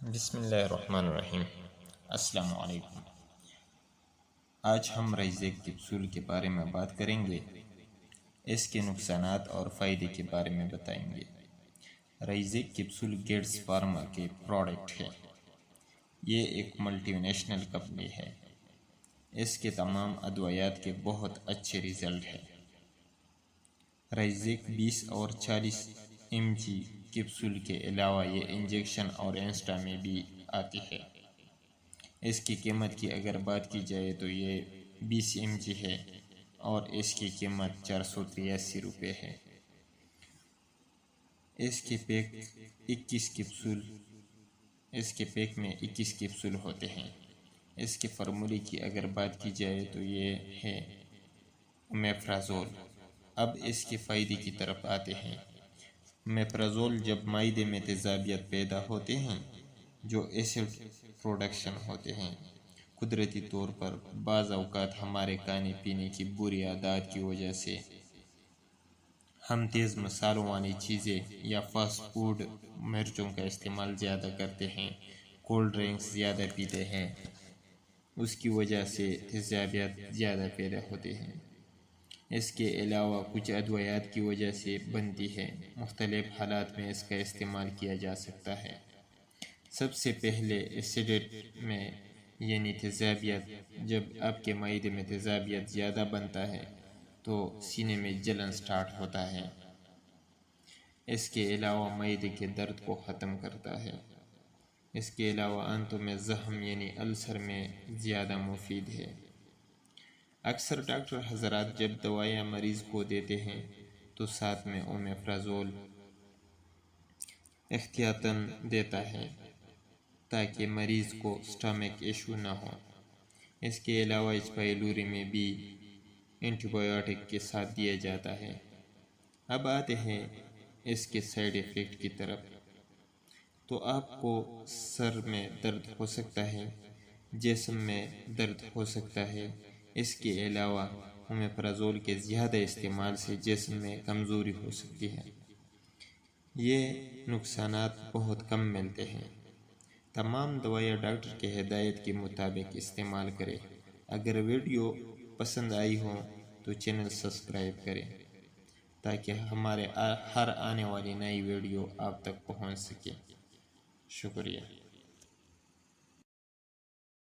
بسم اللہ الرحمن الرحیم۔ السلام علیکم۔ آج ہم رائزیک کیپسول کے بارے میں بات کریں گے۔ اس کے نقصانات اور فائدے کے بارے میں بتائیں گے۔ رائزیک کیپسول گیٹس فارما کے پروڈکٹ ہے۔ یہ ایک ملٹی نیشنل کمپنی ہے۔ اس کے تمام ادویات کے بہت اچھے ریزلٹ ہیں۔ رائزیک 20 اور 40 mg کیپسول کے علاوہ یہ انجیکشن اور انسٹا میں بھی آتی ہے۔ اس کی قیمت کی اگر بات کی جائے تو یہ 20 mg ہے اور اس کی قیمت 483 روپے ہے۔ اس کے پیک میں 21 کیپسول ہوتے ہیں۔ اس کے فارمولے کی اگر بات کی جائے تو یہ ہے اومیپرازول۔ اب اس کے فائدے کی طرف آتے ہیں۔ اومیپرازول جب معدے میں تیزابیت پیدا ہوتے ہیں جو ایسڈ پروڈکشن ہوتے ہیں، قدرتی طور پر بعض اوقات ہمارے کھانے پینے کی بری عادات کی وجہ سے ہم تیز مصالحوں والی چیزیں یا فاسٹ فوڈ مرچوں کا استعمال زیادہ کرتے ہیں، کولڈ ڈرنکس زیادہ پیتے ہیں، اس کی وجہ سے تیزابیت زیادہ پیدا ہوتے ہیں۔ اس کے علاوہ کچھ ادویات کی وجہ سے بنتی ہے۔ مختلف حالات میں اس کا استعمال کیا جا سکتا ہے۔ سب سے پہلے ایسیڈیٹ میں یعنی تیزابیت، جب آپ کے معدے میں تیزابیت زیادہ بنتا ہے تو سینے میں جلن سٹارٹ ہوتا ہے۔ اس کے علاوہ معدے کے درد کو ختم کرتا ہے۔ اس کے علاوہ آنتوں میں زخم یعنی السر میں زیادہ مفید ہے۔ اکثر ڈاکٹر حضرات جب دوائیاں مریض کو دیتے ہیں تو ساتھ میں اومیپرازول احتیاطاً دیتا ہے تاکہ مریض کو سٹامک ایشو نہ ہو۔ اس کے علاوہ اس پیلوری میں بھی اینٹی بایوٹک کے ساتھ دیا جاتا ہے۔ اب آتے ہیں اس کے سائیڈ ایفیکٹ کی طرف۔ تو آپ کو سر میں درد ہو سکتا ہے، جسم میں درد ہو سکتا ہے۔ اس کے علاوہ اومیپرازول کے زیادہ استعمال سے جسم میں کمزوری ہو سکتی ہے۔ یہ نقصانات بہت کم ملتے ہیں۔ تمام دوائیاں ڈاکٹر کے ہدایت کے مطابق استعمال کریں۔ اگر ویڈیو پسند آئی ہو تو چینل سبسکرائب کریں تاکہ ہمارے ہر آنے والی نئی ویڈیو آپ تک پہنچ سکے۔ شکریہ۔